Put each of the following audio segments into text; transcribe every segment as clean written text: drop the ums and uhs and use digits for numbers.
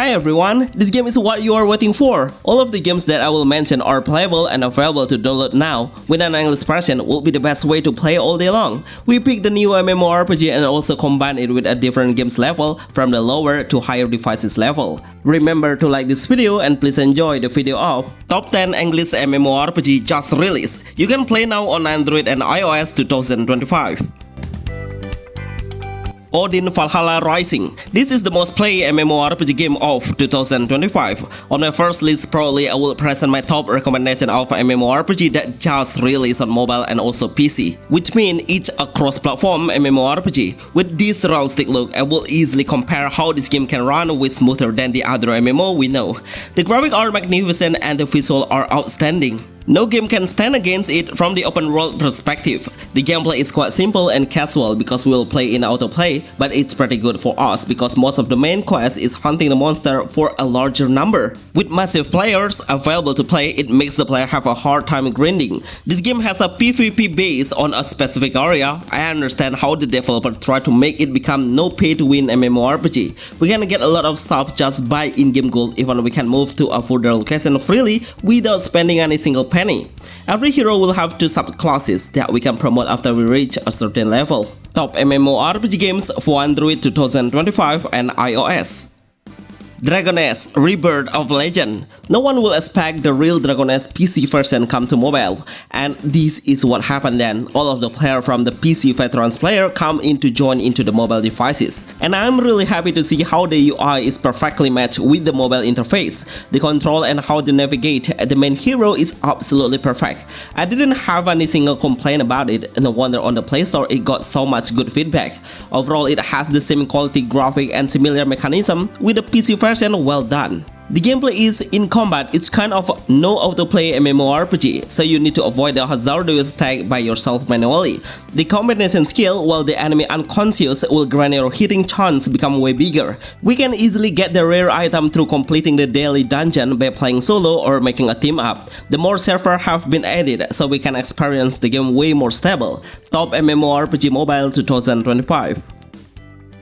Hi everyone, this game is what you are waiting for. All of the games that I will mention are playable and available to download now. With an English version will be the best way to play all day long. We picked the new MMORPG and also combine it with a different games level from the lower to higher devices level. Remember to like this video and please enjoy the video of Top 10 English MMORPG just released. You can play now on Android and iOS 2025. Odin Valhalla Rising. This is the most played MMORPG game of 2025. On my first list, probably I will present my top recommendation of MMORPG that just released on mobile and also PC, which means each a cross-platform MMORPG. With this realistic look, I will easily compare how this game can run way smoother than the other MMO we know. The graphics are magnificent and the visuals are outstanding. No game can stand against it from the open world perspective. The gameplay is quite simple and casual because we will play in autoplay, but it's pretty good for us because most of the main quest is hunting the monster for a larger number. With massive players available to play, it makes the player have a hard time grinding. This game has a PvP base on a specific area. I understand how the developer tried to make it become no pay to win MMORPG. We can get a lot of stuff just by in-game gold, even we can move to a further location freely without spending any single penny. Every hero will have 2 subclasses that we can promote after we reach a certain level. Top MMORPG games for Android 2025 and iOS. Dragoness Rebirth of Legend. No one will expect the real Dragoness PC version come to mobile, and this is what happened then. All of the players from the PC veterans player come in to join into the mobile devices, and I'm really happy to see how the UI is perfectly matched with the mobile interface. The control and how to navigate the main hero is absolutely perfect. I didn't have any single complaint about it, and no wonder on the Play Store it got so much good feedback. Overall, it has the same quality graphic and similar mechanism with the PC version. Well done. The gameplay is in combat, it's kind of no autoplay MMORPG, so you need to avoid the hazardous attack by yourself manually. The combination skill, while the enemy unconscious, will grant your hitting chance become way bigger. We can easily get the rare item through completing the daily dungeon by playing solo or making a team up. The more servers have been added, so we can experience the game way more stable. Top MMORPG Mobile 2025.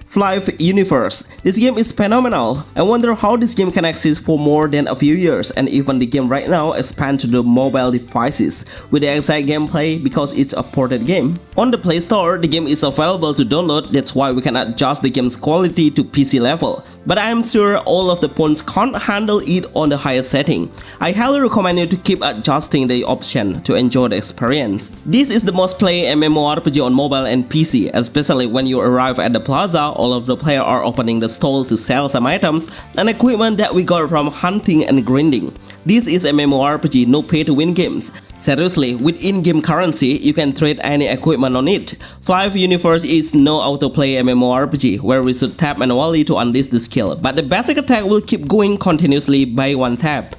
Flive Universe. This game is phenomenal. I wonder how this game can exist for more than a few years, and even the game right now expand to the mobile devices with the exact gameplay because it's a ported game. On the Play Store, the game is available to download, that's why we can adjust the game's quality to PC level. But I am sure all of the phones can't handle it on the highest setting. I highly recommend you to keep adjusting the option to enjoy the experience. This is the most played MMORPG on mobile and PC, especially when you arrive at the plaza. All of the players are opening the stall to sell some items and equipment that we got from hunting and grinding. This is MMORPG, no pay to win games. Seriously, with in-game currency, you can trade any equipment on it. Flive Universe is no autoplay MMORPG, where we should tap manually to unleash the skill, but the basic attack will keep going continuously by one tap.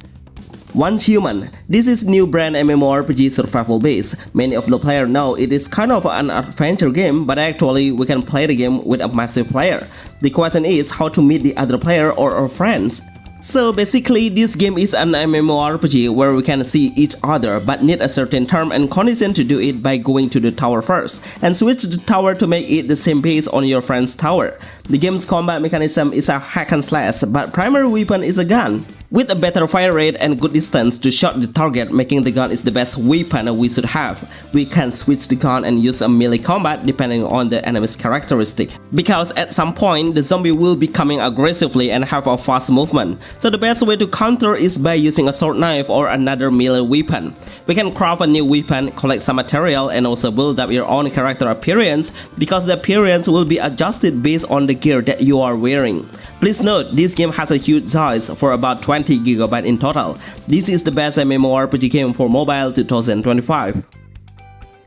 Once Human. This is new brand MMORPG survival base. Many of the players know it is kind of an adventure game, but actually we can play the game with a massive player. The question is how to meet the other player or our friends. So basically, this game is an MMORPG where we can see each other but need a certain term and condition to do it by going to the tower first and switch the tower to make it the same base on your friend's tower. The game's combat mechanism is a hack and slash, but primary weapon is a gun. With a better fire rate and good distance to shot the target, making the gun is the best weapon we should have. We can switch the gun and use a melee combat depending on the enemy's characteristic, because at some point the zombie will be coming aggressively and have a fast movement. So the best way to counter is by using a sword knife or another melee weapon. We can craft a new weapon, collect some material, and also build up your own character appearance, because the appearance will be adjusted based on the gear that you are wearing. Please note, this game has a huge size for about 20 GB in total. This is the best MMORPG game for mobile 2025.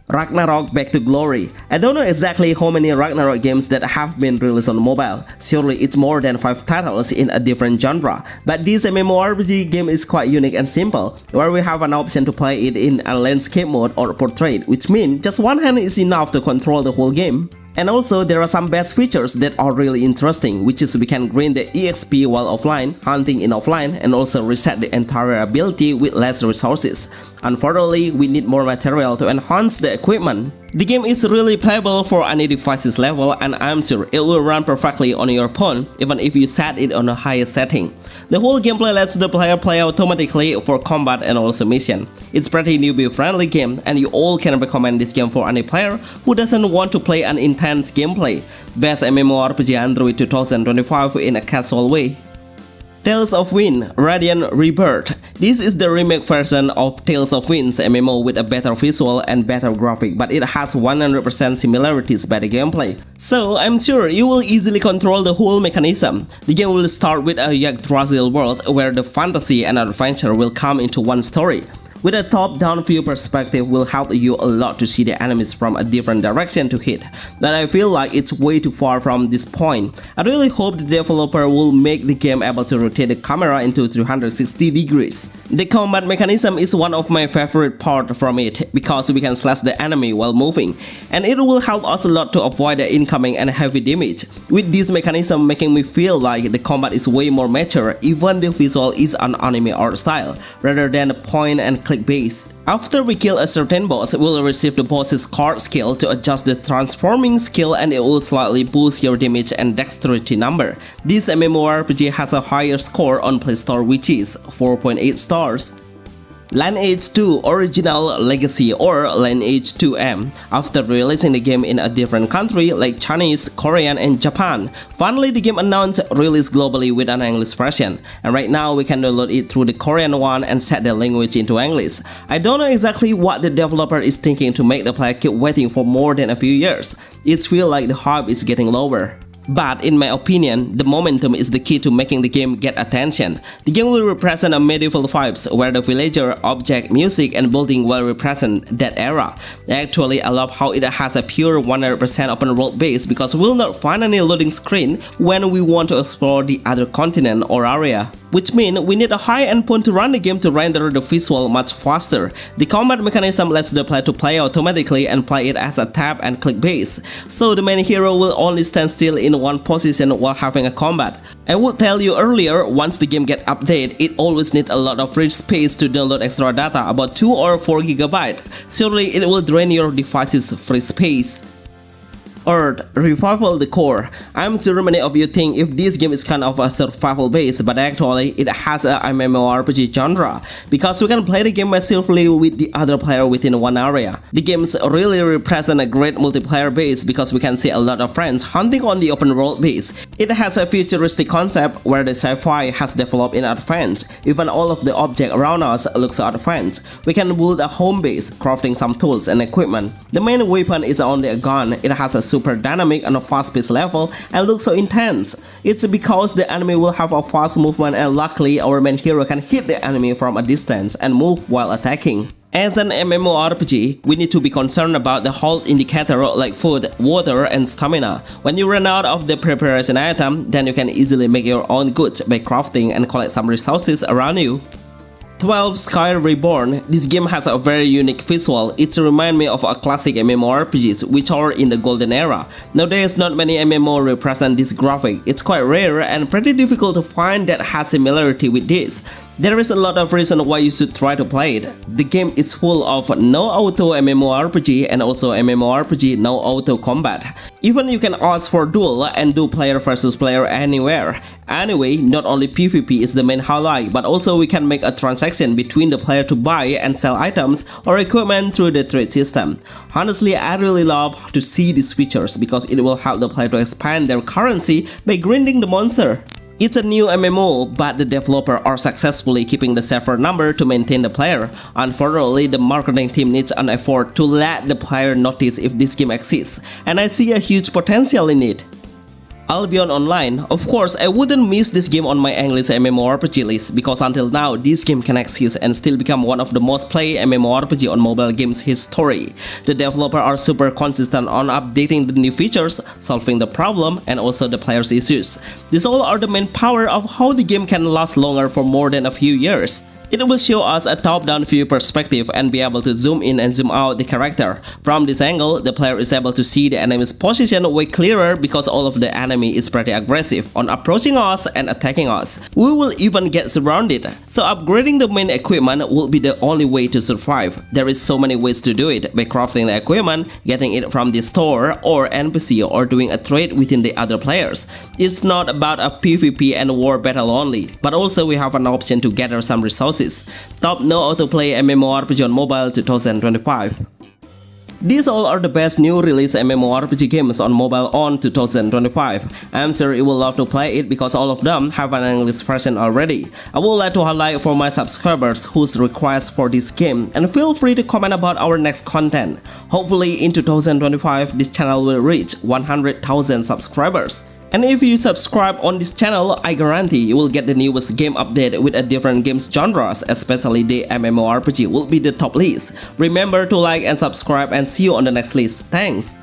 Ragnarok Back to Glory. I don't know exactly how many Ragnarok games that have been released on mobile. Surely it's more than 5 titles in a different genre. But this MMORPG game is quite unique and simple, where we have an option to play it in a landscape mode or portrait, which means just one hand is enough to control the whole game. And also there are some best features that are really interesting, which is we can grind the EXP while offline, hunting in offline, and also reset the entire ability with less resources. Unfortunately, we need more material to enhance the equipment. The game is really playable for any device's level, and I'm sure it will run perfectly on your phone even if you set it on a higher setting. The whole gameplay lets the player play automatically for combat and also mission. It's pretty newbie friendly game, and you all can recommend this game for any player who doesn't want to play an intense gameplay. Best MMORPG Android 2025 in a casual way. Tales of Wind Radiant Rebirth. This is the remake version of Tales of Wind's MMO with a better visual and better graphic, but it has 100% similarities by the gameplay. So I'm sure you will easily control the whole mechanism. The game will start with a Yggdrasil world where the fantasy and adventure will come into one story. With a top-down view perspective will help you a lot to see the enemies from a different direction to hit, but I feel like it's way too far from this point. I really hope the developer will make the game able to rotate the camera into 360 degrees. The combat mechanism is one of my favorite parts from it, because we can slash the enemy while moving, and it will help us a lot to avoid the incoming and heavy damage. With this mechanism making me feel like the combat is way more mature, even the visual is an anime art style, rather than a point and click base. After we kill a certain boss, we'll receive the boss's card skill to adjust the transforming skill, and it will slightly boost your damage and dexterity number. This MMORPG has a higher score on Play Store, which is 4.8 stars. LH2 Original Legacy or LH2M. After releasing the game in a different country like Chinese, Korean, and Japan, finally the game announced release globally with an English version, and right now we can download it through the Korean one and set the language into English. I don't know exactly what the developer is thinking to make the player keep waiting for more than a few years. It feels like the hype is getting lower. But in my opinion, the momentum is the key to making the game get attention. The game will represent a medieval vibes where the villager, object, music, and building will represent that era. Actually, I love how it has a pure 100% open world base, because we'll not find any loading screen when we want to explore the other continent or area. Which means we need a high endpoint to run the game to render the visual much faster. The combat mechanism lets the player to play automatically and play it as a tap and click base, so the main hero will only stand still in one position while having a combat. I would tell you earlier, once the game get updated, it always needs a lot of free space to download extra data, about 2 or 4 GB. Surely it will drain your device's free space. Earth Revival the Core. I'm sure many of you think if this game is kind of a survival base, but actually it has a MMORPG genre, because we can play the game massively with the other player within one area. The games really represent a great multiplayer base because we can see a lot of friends hunting on the open world base. It has a futuristic concept where the sci-fi has developed in advance. Even all of the objects around us looks advanced. We can build a home base, crafting some tools and equipment. The main weapon is only a gun. It has a super dynamic and a fast-paced level and looks so intense. It's because the enemy will have a fast movement, and luckily our main hero can hit the enemy from a distance and move while attacking. As an MMORPG, we need to be concerned about the health indicator like food, water, and stamina. When you run out of the preparation item, then you can easily make your own goods by crafting and collect some resources around you. 12 Sky Reborn. This game has a very unique visual. It reminds me of a classic MMORPGs which are in the golden era. Nowadays, not many MMO represent this graphic. It's quite rare and pretty difficult to find that has similarity with this. There is a lot of reason why you should try to play it. The game is full of no auto MMORPG and also MMORPG no auto combat. Even you can ask for duel and do player versus player anywhere. Anyway, not only PvP is the main highlight, but also we can make a transaction between the player to buy and sell items or equipment through the trade system. Honestly, I really love to see these features because it will help the player to expand their currency by grinding the monster. It's a new MMO, but the developer are successfully keeping the server number to maintain the player. Unfortunately, the marketing team needs an effort to let the player notice if this game exists, and I see a huge potential in it. Albon Online. Of course, I wouldn't miss this game on my English MMORPG list because until now, this game can exist and still become one of the most played MMORPG on mobile games history. The developer are super consistent on updating the new features, solving the problem, and also the player's issues. These all are the main power of how the game can last longer for more than a few years. It will show us a top-down view perspective and be able to zoom in and zoom out the character. From this angle, the player is able to see the enemy's position way clearer because all of the enemy is pretty aggressive on approaching us and attacking us. We will even get surrounded, so upgrading the main equipment will be the only way to survive. There is so many ways to do it, by crafting the equipment, getting it from the store or NPC, or doing a trade within the other players. It's not about a PvP and war battle only, but also we have an option to gather some resources. Top no auto-play MMORPG on mobile 2025. These all are the best new release MMORPG games on mobile on 2025. I'm sure you will love to play it because all of them have an English version already. I would like to highlight for my subscribers whose request for this game, and feel free to comment about our next content. Hopefully in 2025 this channel will reach 100,000 subscribers. And if you subscribe on this channel, I guarantee you will get the newest game update with a different games genres, especially the MMORPG will be the top list. Remember to like and subscribe, and see you on the next list. Thanks!